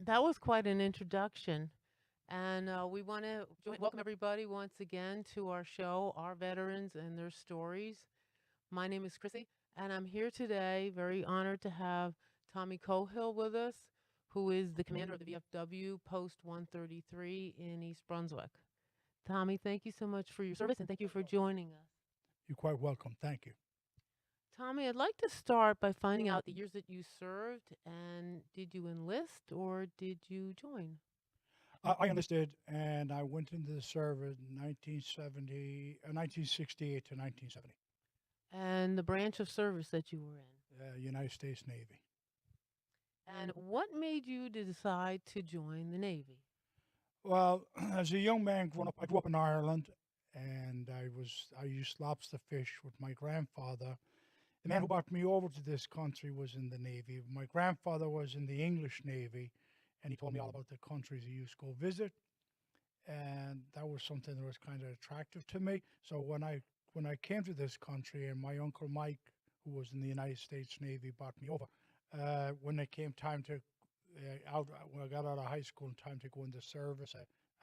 That was quite an introduction. And we want to welcome everybody once again to our show, Our Veterans and Their Stories. My name is Chrissy, and I'm here today, very honored to have Tommy Cohill with us, who is the commander of the VFW Post 133 in East Brunswick. Tommy, thank you so much for your service and thank you for joining us. You're quite welcome. Thank you. Tommy, I'd like to start by finding out the years that you served and did you enlist or did you join? I enlisted and I went into the service in 1968 to 1970, And the branch of service that you were in. United States Navy. And what made you decide to join the Navy? Well, as a young man growing up, I grew up in Ireland, and I used lobster fish with my grandfather. The man who brought me over to this country was in the Navy. My grandfather was in the English Navy, and he told me all about the countries he used to go visit, and that was something that was kind of attractive to me. So when I came to this country, and my uncle Mike, who was in the United States Navy, brought me over. When it came time to when I got out of high school and time to go into service,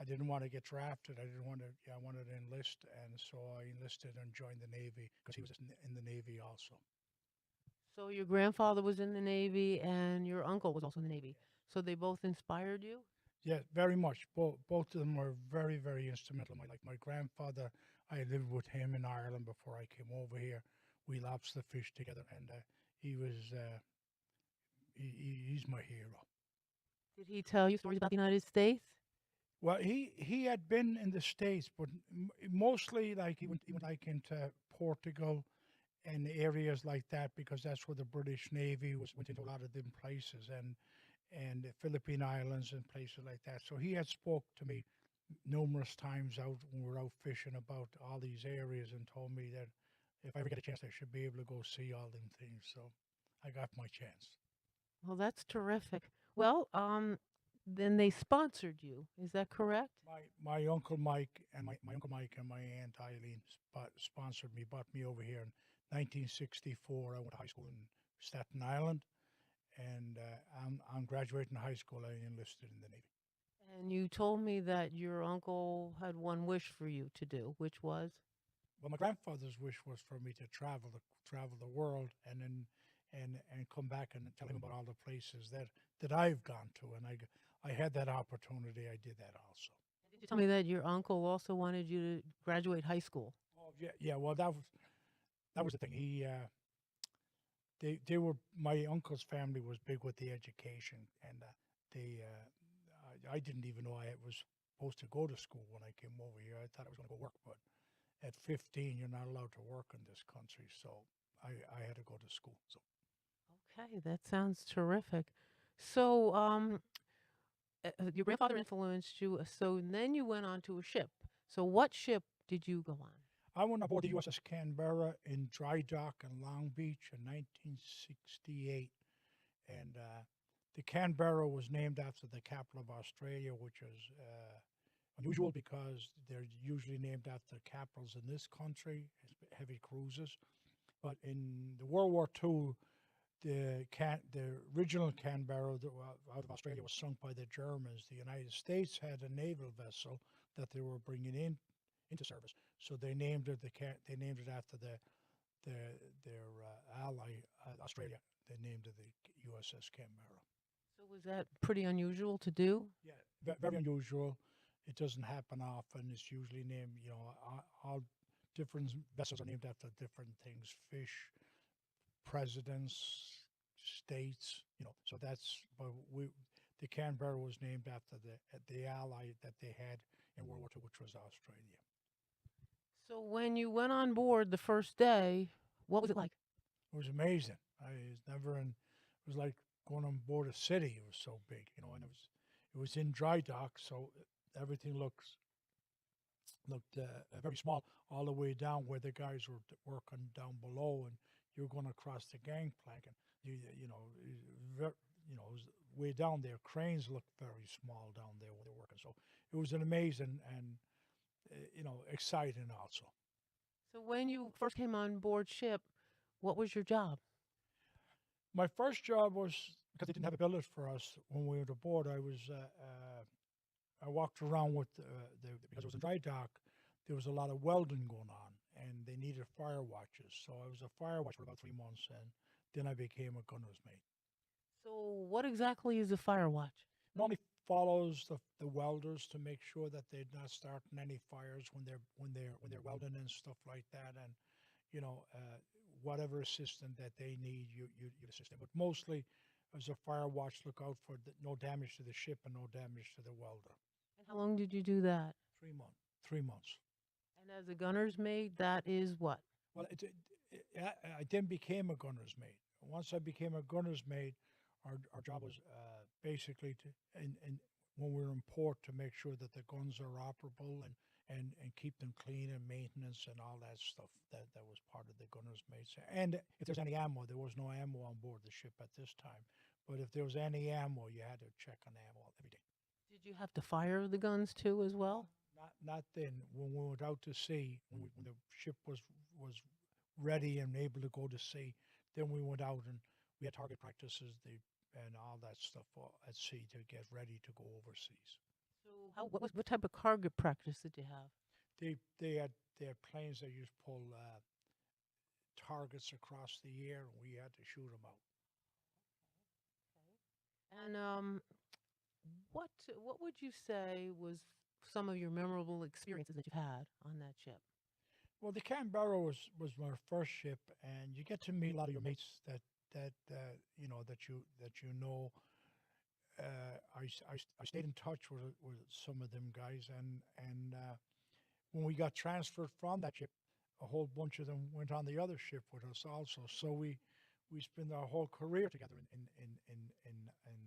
I didn't want to get drafted. I didn't want to. Yeah, I wanted to enlist, and so I enlisted and joined the Navy because he was in the Navy also. So your grandfather was in the Navy and your uncle was also in the Navy. So they both inspired you? Yeah, very much. Both of them were very, very instrumental in my life. My grandfather, I lived with him in Ireland before I came over here. We lobster fish together, and he was he's my hero. Did he tell you stories about the United States? Well, he had been in the States, but mostly like he went like into Portugal and areas like that because that's where the British Navy was went into a lot of them places and the Philippine Islands and places like that. So he had spoke to me numerous times out when we were out fishing about all these areas and told me that if I ever get a chance, I should be able to go see all them things. So I got my chance. Well, that's terrific. Well, then they sponsored you. Is that correct? My uncle Mike and my uncle Mike and my aunt Eileen sponsored me, brought me over here in 1964. I went to high school in Staten Island, and I'm graduating high school. I enlisted in the Navy. And you told me that your uncle had one wish for you to do, which was? Well, my grandfather's wish was for me to travel the world, and then and come back and tell him about all the places that I've gone to, and I had that opportunity. I did that also. Did you tell me that your uncle also wanted you to graduate high school? Oh yeah, yeah. Well, that was the thing. They were my uncle's family was big with the education, and they I didn't even know I was supposed to go to school when I came over here. I thought I was going to go work, but at 15, you're not allowed to work in this country, so I had to go to school. So Okay, that sounds terrific. So, your grandfather influenced you, so then you went on to a ship. So, what ship did you go on? I went aboard the USS Canberra in dry dock in Long Beach in 1968, and the Canberra was named after the capital of Australia, which is unusual because they're usually named after capitals in this country, heavy cruises. But in the World War II, the original Canberra out of Australia was sunk by the Germans. The United States had a naval vessel that they were bringing in into service, so they named it after the their ally Australia. They named it the USS Canberra. So, was that pretty unusual to do? Yeah, very unusual. It doesn't happen often. It's usually named, all different vessels are named after different things: fish, presidents, states. So that's but the Canberra was named after the ally that they had in World War II, which was Australia. So, when you went on board the first day, what was it like? It was amazing. I was never in. It was like going on board a city. It was so big, and it was in dry dock, so everything looked very small all the way down where the guys were working down below, and you were going across the gangplank, and you know, ver- it was way down there. Cranes looked very small down there when they're working. So it was an amazing and exciting also. So, when you first came on board ship, what was your job? My first job was because they didn't have a billet for us when we were aboard. I walked around with because it was a dry dock. There was a lot of welding going on, and they needed fire watches. So I was a fire watch for about 3 months, and then I became a gunner's mate. So, what exactly is a fire watch? Normally follows the welders to make sure that they're not starting any fires when they're welding and stuff like that, and you know whatever assistance that they need, you assist them. But mostly, as a fire watch, look out for no damage to the ship and no damage to the welder. And how long did you do that? 3 months. 3 months. And as a gunner's mate, that is what? Well, I then became a gunner's mate. Once I became a gunner's mate, our job was basically and when we were in port to make sure that the guns are operable and keep them clean and maintenance and all that stuff. That was part of the gunner's mates. And if there's any ammo, there was no ammo on board the ship at this time. But if there was any ammo, you had to check on ammo every day. Did you have to fire the guns too as well? Not then. When we went out to sea, when the ship was ready and able to go to sea, then we went out and we had target practices and all that stuff at sea to get ready to go overseas. So, what type of cargo practice did you have? They had planes that used to pull targets across the air, and we had to shoot them out. And what would you say was some of your memorable experiences that you've had on that ship? Well, the Canberra was my first ship, and you get to meet a lot of your mates that you know. I stayed in touch with some of them guys, and when we got transferred from that ship, a whole bunch of them went on the other ship with us also. So we spent our whole career together in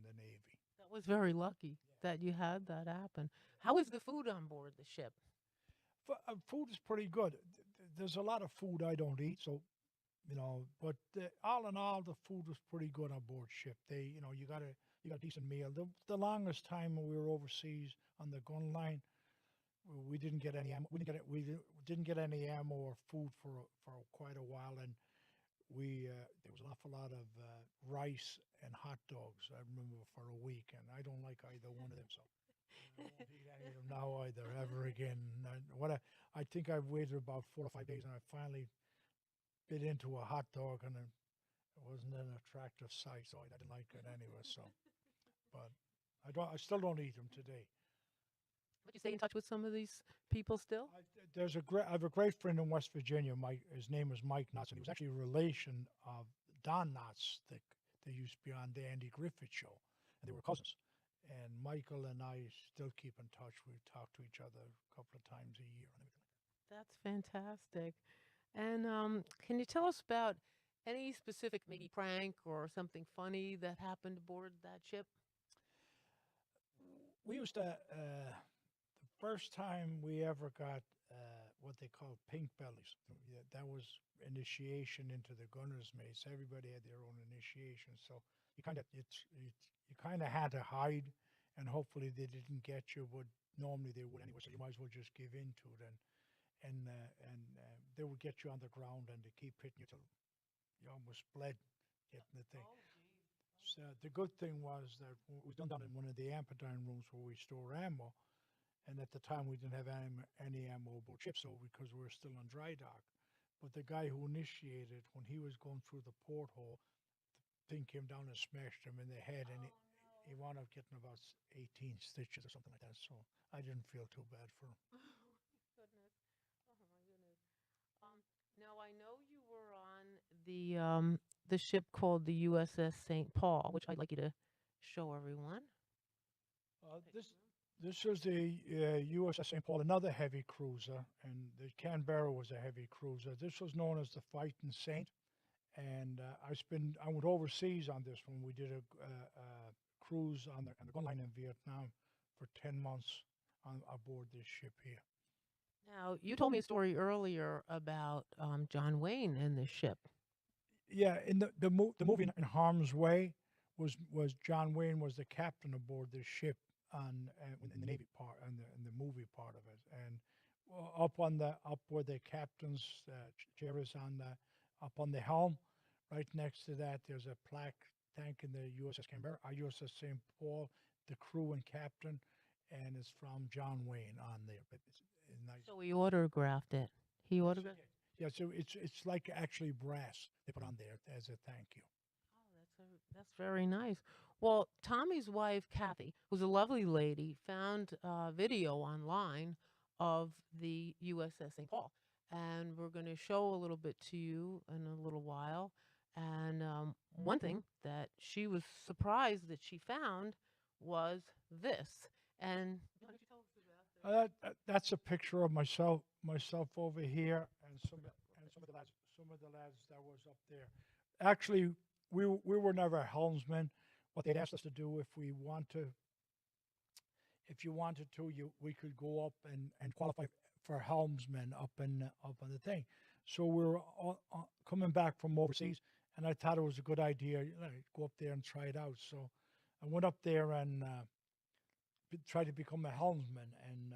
the Navy. That was very lucky that you had that happen. How is the food on board the ship? Food is pretty good. There's a lot of food I don't eat, so but all in all, the food was pretty good on board ship. You got a decent meal. The longest time we were overseas on the gun line, we didn't get any ammo. We didn't get any ammo or food for quite a while, and there was an awful lot of rice and hot dogs. I remember for a week, and I don't like either one of them, so I won't eat any of them now either ever again. I think I've waited about 4 or 5 days, and I finally bit into a hot dog, and it wasn't an attractive sight, so I didn't like it anyway. So, but I still don't eat them today. But you stay in touch with some of these people still? I have a great friend in West Virginia. His name is Mike Knotts, and he was actually a relation of Don Knotts, that used to be on the Andy Griffith Show, and they were cousins. And Michael and I still keep in touch. We talk to each other a couple of times a year and everything. That's fantastic. And can you tell us about any specific maybe prank or something funny that happened aboard that ship? We used to, the first time we ever got what they call pink bellies. That was initiation into the gunner's mates. Everybody had their own initiation, so you kind of had to hide, and hopefully they didn't get you. But normally they would anyway, so you might as well just give in to it, and they would get you on the ground and they keep hitting you till you almost bled getting the thing. So the good thing was that it was done down in one of the Amphitryon rooms where we store ammo. And at the time, we didn't have any ammo aboard ship, so because we were still on dry dock. But the guy who initiated, when he was going through the porthole, the thing came down and smashed him in the head, and he wound up getting about 18 stitches or something like that. So I didn't feel too bad for him. Goodness. Oh my goodness. Now I know you were on the ship called the USS St. Paul, which I'd like you to show everyone. This was the USS St. Paul, another heavy cruiser, and the Canberra was a heavy cruiser. This was known as the Fighting Saint, and I went overseas on this one. We did a cruise on the gun line in Vietnam for 10 months aboard this ship here. Now, you told me a story earlier about John Wayne and the ship. Yeah, in the movie In Harm's Way was John Wayne was the captain aboard this ship on in the Navy part and in the movie part of it, and up where the captain's chair is up on the helm, right next to that there's a plaque thanking the USS Canberra, USS St. Paul, the crew and captain, and it's from John Wayne on there. But it's nice. So he autographed it. He Yes, he autographed. did. Yeah, so it's like actually brass they put on there as a thank you. Oh, that's very nice. Well, Tommy's wife, Kathy, who's a lovely lady, found a video online of the USS St. Paul, and we're going to show a little bit to you in a little while. And one thing that she was surprised that she found was this. And why don't you tell us about this? That's a picture of myself over here, and some of the lads that was up there. Actually, we were never helmsmen. What they'd asked us to do if you wanted to, we could go up and qualify for helmsmen up on the thing. So we were coming back from overseas, and I thought it was a good idea, go up there and try it out. So I went up there and tried to become a helmsman. And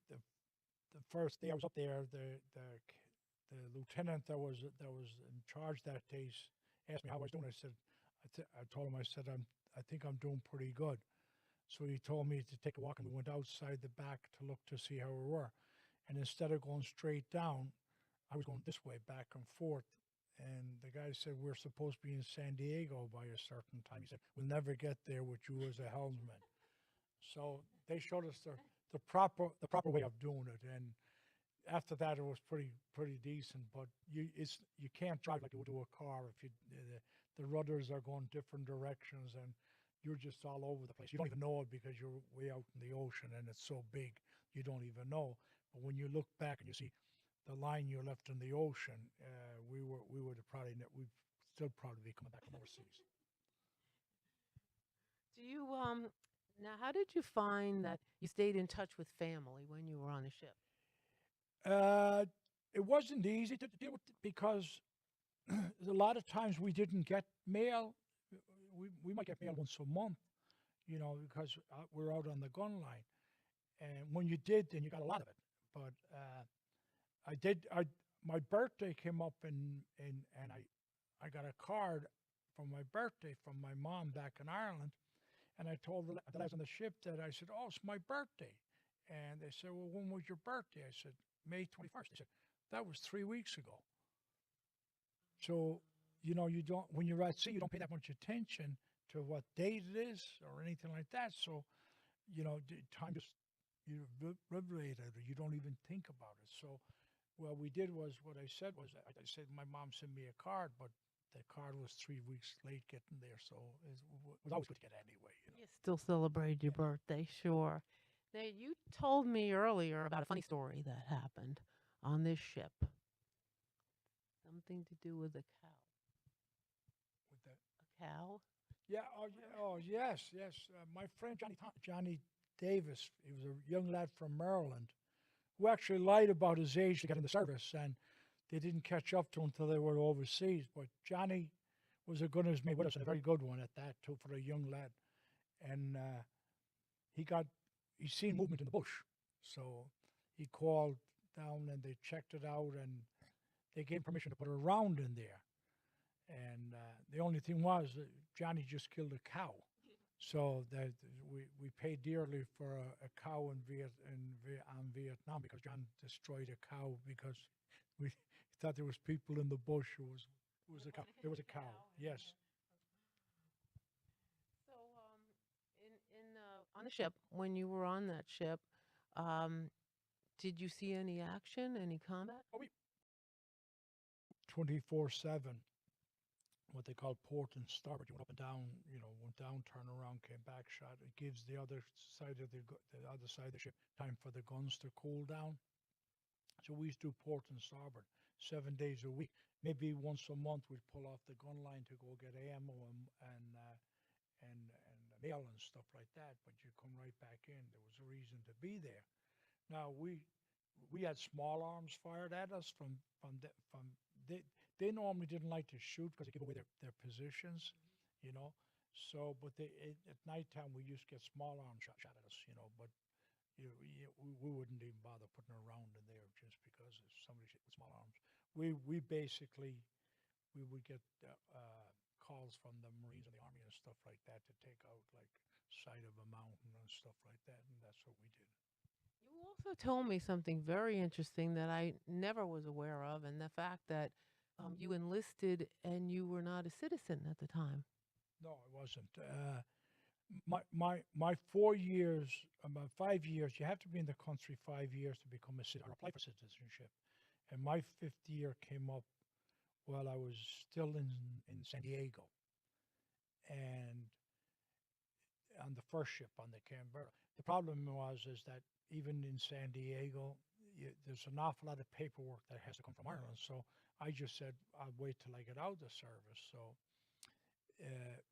the first day I was up there, the lieutenant that was in charge that day asked me how I was doing. I told him, I said, I think I'm doing pretty good. So he told me to take a walk, and we went outside the back to look to see how we were. And instead of going straight down, I was going this way, back and forth. And the guy said, we're supposed to be in San Diego by a certain time. He said, we'll never get there with you as a helmsman. So they showed us the proper way of doing it. And after that, it was pretty decent. But you can't drive like you would do a car if the rudders are going different directions, and you're just all over the place. You don't even know it because you're way out in the ocean and it's so big you don't even know. But when you look back and you see the line you left in the ocean, we would have we'd still probably be coming back from overseas. Do you now how did you find that you stayed in touch with family when you were on the ship? Uh, it wasn't easy to deal with because a lot of times we didn't get mail. We might get mail once a month, because we're out on the gun line. And when you did, then you got a lot of it. But I did. My birthday came up, and I got a card for my birthday from my mom back in Ireland, and I told them that I was on the ship that I said, "Oh, it's my birthday," and they said, "Well, when was your birthday?" I said, "May 21st." They said, "That was 3 weeks ago." So, you don't, when you're at sea, you don't pay that much attention to what date it is or anything like that. So, time just, reverberated, or you don't even think about it. So, what we did was, what I said was, I said, my mom sent me a card, but the card was 3 weeks late getting there. So, it was always good to get anyway. You still celebrate your birthday, sure. Now, you told me earlier about a funny story that happened on this ship. Something to do with a cow. With that. A cow? Yeah. Oh, yes, yes. My friend Johnny Davis, he was a young lad from Maryland who actually lied about his age to get in the service, and they didn't catch up to him until they were overseas. But Johnny was a good as mate with us, and a very good one at that too for a young lad. And he seen movement in the bush, so he called down and they checked it out, and they gave permission to put a round in there. And the only thing was Johnny just killed a cow. So that we paid dearly for a cow on Vietnam, because John destroyed a cow because we thought there was people in the bush. It was a cow. There was a cow. Yes. So, on the ship, when you were on that ship, um, did you see any action, any combat? Oh, 24/7. What they call port and starboard. You went up and down, went down, turn around, came back, shot. It gives the other side of the other side of the ship time for the guns to cool down. So we used to do port and starboard 7 days a week. Maybe once a month we'd pull off the gun line to go get ammo and mail and stuff like that. But you come right back in. There was a reason to be there. Now we had small arms fired at us from they normally didn't like to shoot because they give away their positions, you know. So, but at nighttime we used to get small arms shot at us, But we wouldn't even bother putting a round in there just because if somebody shot with small arms. We basically we would get calls from the Marines and the Army and stuff like that to take out like side of a mountain and stuff like that, and that's what we did. You also told me something very interesting that I never was aware of, and the fact that you enlisted and you were not a citizen at the time. No, it wasn't. My 4 years, about 5 years. You have to be in the country 5 years to become a citizen or apply for citizenship. And my fifth year came up while I was still in San Diego, and on the first ship on the Canberra. The problem was is that even in San Diego, there's an awful lot of paperwork that has to come from Ireland. So I just said I'll wait till I get out of the service. So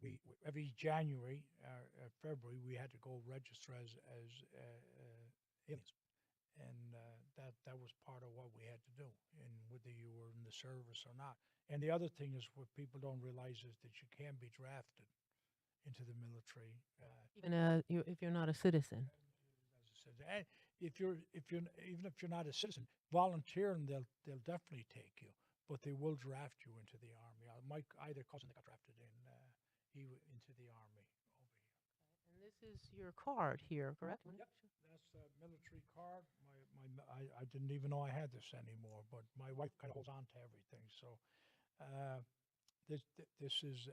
we every January, February, we had to go register as aliens, and that was part of what we had to do, and whether you were in the service or not. And the other thing is what people don't realize is that you can be drafted into the military. Even if you're not a citizen. As I said, and if you're even if you're not a citizen, volunteering they'll definitely take you, but they will draft you into the army. My either cousin that got drafted in, into the army over here. And this is your card here, correct? Yep, that's a military card. I didn't even know I had this anymore, but my wife kind of holds on to everything. So uh, this is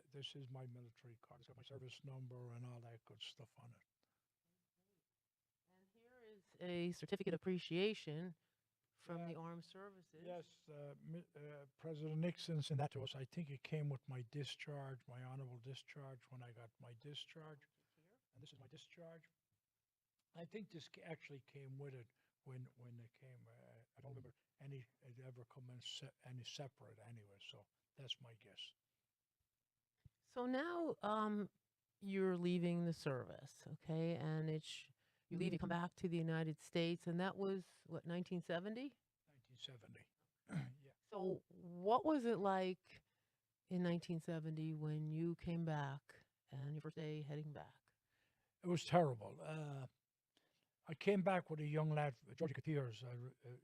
my military card. It's got my service number and all that good stuff on it. And here is a certificate of appreciation from Yeah, the armed services. yes, President Nixon sent that to us. I think it came with my discharge, my honorable discharge when I got my discharge, and this is my discharge. I think this actually came with it when it came. I don't remember any it ever come in any separate anyway. So that's my guess. So now you're leaving the service, okay? And you leave, you come back to the United States, and that was what, 1970? 1970. Yeah. So what was it like in 1970 when you came back and your first day heading back? It was terrible. I came back with a young lad, George Gutierrez.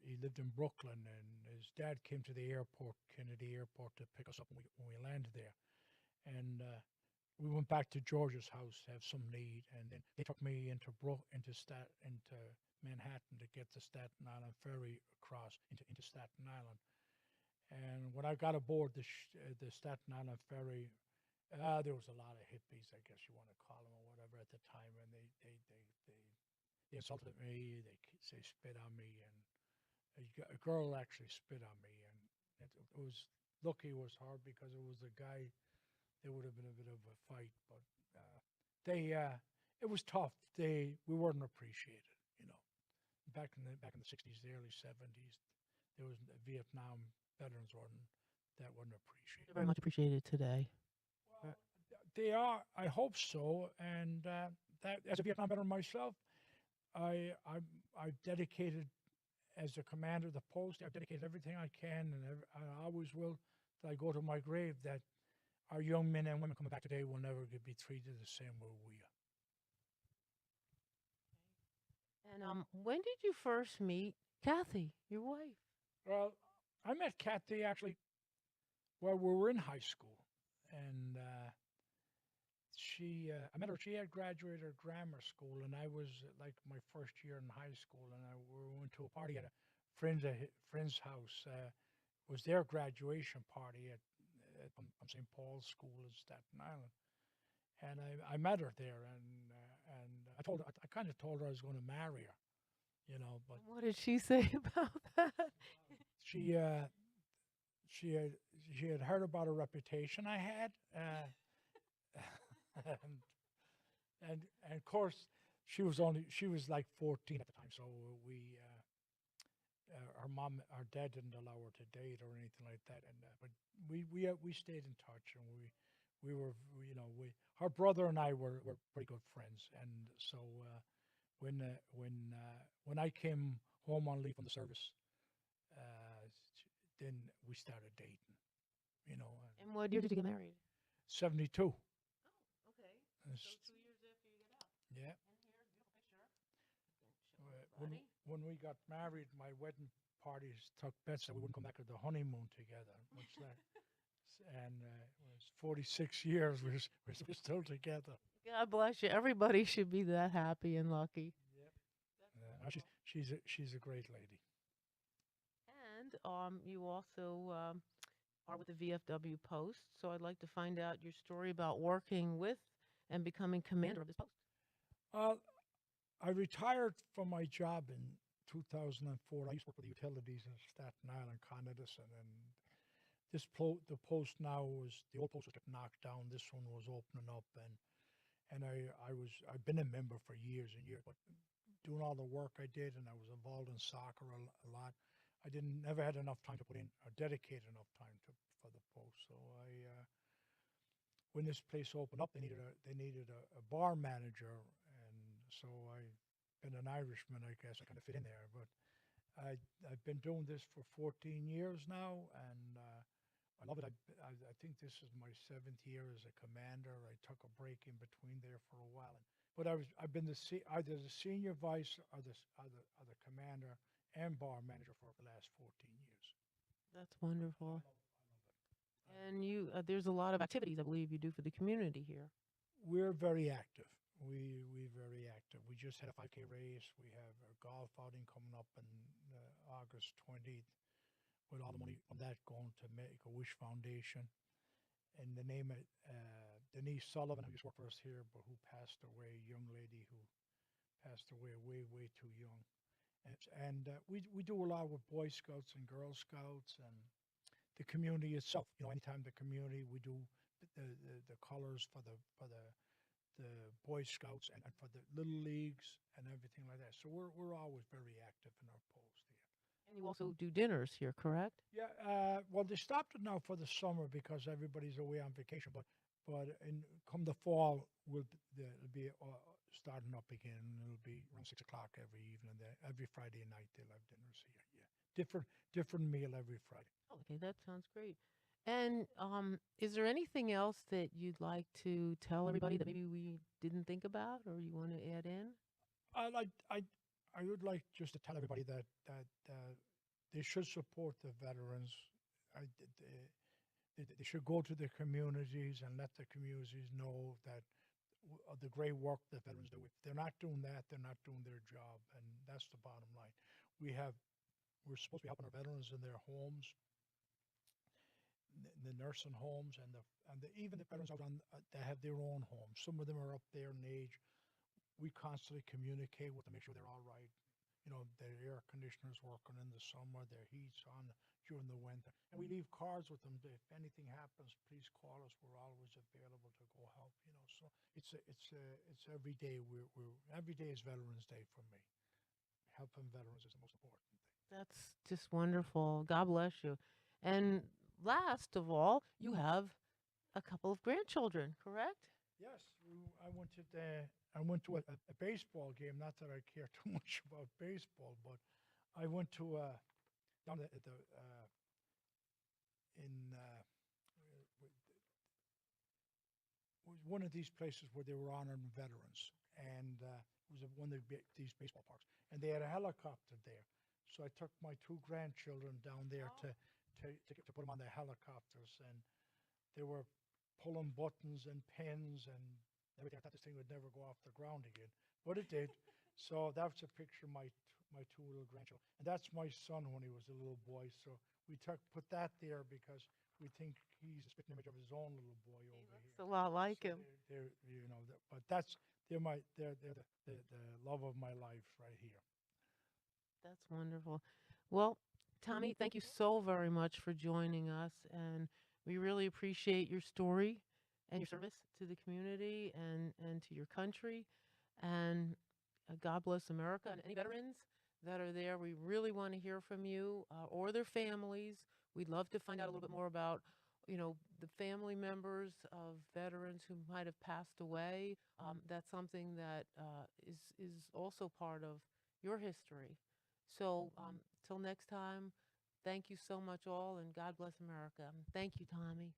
He lived in Brooklyn, and his dad came to the airport, Kennedy Airport, to pick us up when we landed there. And we went back to George's house to have something to eat, and then they took me into into Manhattan to get the Staten Island ferry across into Staten Island. And when I got aboard the Staten Island ferry, there was a lot of hippies, I guess you want to call them or whatever at the time, and they insulted me. They spit on me, and a girl actually spit on me, and it was lucky it was hard because it was a guy. There would have been a bit of a fight, but it was tough. We weren't appreciated, you know. Back in the 60s, the early 70s, there was Vietnam veterans weren't appreciated. They're very much appreciated today. Well, they are. I hope so. And that as a Vietnam veteran myself, I've dedicated as the commander of the post. I've dedicated everything I can, and I always will. That I go to my grave that our young men and women coming back today will never be treated the same way we are. And when did you first meet Kathy, your wife? Well, I met Kathy actually while we were in high school, and I met her. She had graduated her grammar school, and I was like my first year in high school, and we went to a party at a friend's house. Was their graduation party from St. Paul's School in Staten Island, and I met her there, and I kind of told her I was going to marry her, you know. But What did she say about that? she she had heard about a reputation I had, and of course she was like 14 at the time, so our dad didn't allow her to date or anything like that, and but we stayed in touch, and we were her brother and I were pretty good friends, and so when I came home on leave from the service, then we started dating, you know. And what year did you get married? 72. Oh, okay. It's- So 2 years after you get out. yeah. And here's a beautiful picture. When Everybody. when we got married, my wedding parties took bets that we wouldn't come back to the honeymoon together. Much like and it was 46 years. We're still together. God bless you. Everybody should be that happy and lucky. Yep. She's a great lady. And you also are with the VFW Post. So I'd like to find out your story about working with and becoming commander of this post. Uh, I retired from my job in 2004. I used to work for the utilities in Staten Island, Con Edison, and the post now was the old post was getting knocked down. This one was opening up, and I've been a member for years and years, but doing all the work I did, and I was involved in soccer a lot. I didn't never had enough time to put in or dedicate enough time to for the post. So when this place opened up, they needed a bar manager, and so been an Irishman, I guess I kind of fit in there. But I've been doing this for 14 years now, and I love it. I think this is my seventh year as a commander. I took a break in between there for a while, but I've been either the senior vice or the commander and bar manager for the last 14 years. That's wonderful. I love And there's a lot of activities I believe you do for the community here. We're very active. We're very active. We just had a 5K race. We have a golf outing coming up in August 20th, with all the money from that going to Make a Wish Foundation. And the name of Denise Sullivan, who used to work for us here, but who passed away, a young lady who passed away way too young. We do a lot with Boy Scouts and Girl Scouts and the community itself. You know, anytime the community, we do the colors for the Boy Scouts and for the little leagues and everything like that. So we're always very active in our post here. And you also do dinners here, correct? Yeah, well, they stopped it now for the summer because everybody's away on vacation. But in come the fall, it'll be starting up again. It'll be around 6 o'clock every evening. Every Friday night they'll have dinners here. Yeah, different meal every Friday. Oh, okay, that sounds great. And is there anything else that you'd like to tell everybody that maybe we didn't think about or you want to add in? I like I would like just to tell everybody that they should support the veterans. I, they should go to their communities and let the communities know that the great work that veterans do. If they're not doing that, they're not doing their job, and that's the bottom line. We have we're supposed to be helping our veterans in their homes, the nursing homes, even the veterans out on that have their own homes. Some of them are up there in age. We constantly communicate with them, make sure they're all right. You know, their air conditioners working in the summer, their heat's on during the winter. And we leave cards with them. If anything happens, please call us. We're always available to go help, you know. So it's every day. We're every day is Veterans Day for me. Helping veterans is the most important thing. That's just wonderful. God bless you. And last of all, you have a couple of grandchildren, correct? Yes, I went to a baseball game. Not that I care too much about baseball, but I went to down at the in was one of these places where they were honoring veterans, and it was one of these baseball parks, and they had a helicopter there. So I took my two grandchildren down there Oh. to put them on the helicopters, and they were pulling buttons and pins and everything. I thought this thing would never go off the ground again, but it did. So that's a picture of my two little grandchildren, and that's my son when he was a little boy. So we put that there because we think he's a spitting image of his own little boy He over looks here. a lot like So him. they're you know, but they're the love of my life right here. That's wonderful. Well, Tommy, thank you so very much for joining us. And we really appreciate your story and your service to the community and to your country. And God bless America and any veterans that are there. We really want to hear from you or their families. We'd love to find out a little bit more about, the family members of veterans who might have passed away. That's something that is also part of your history. So, till next time, thank you so much, all, and God bless America. Thank you, Tommy.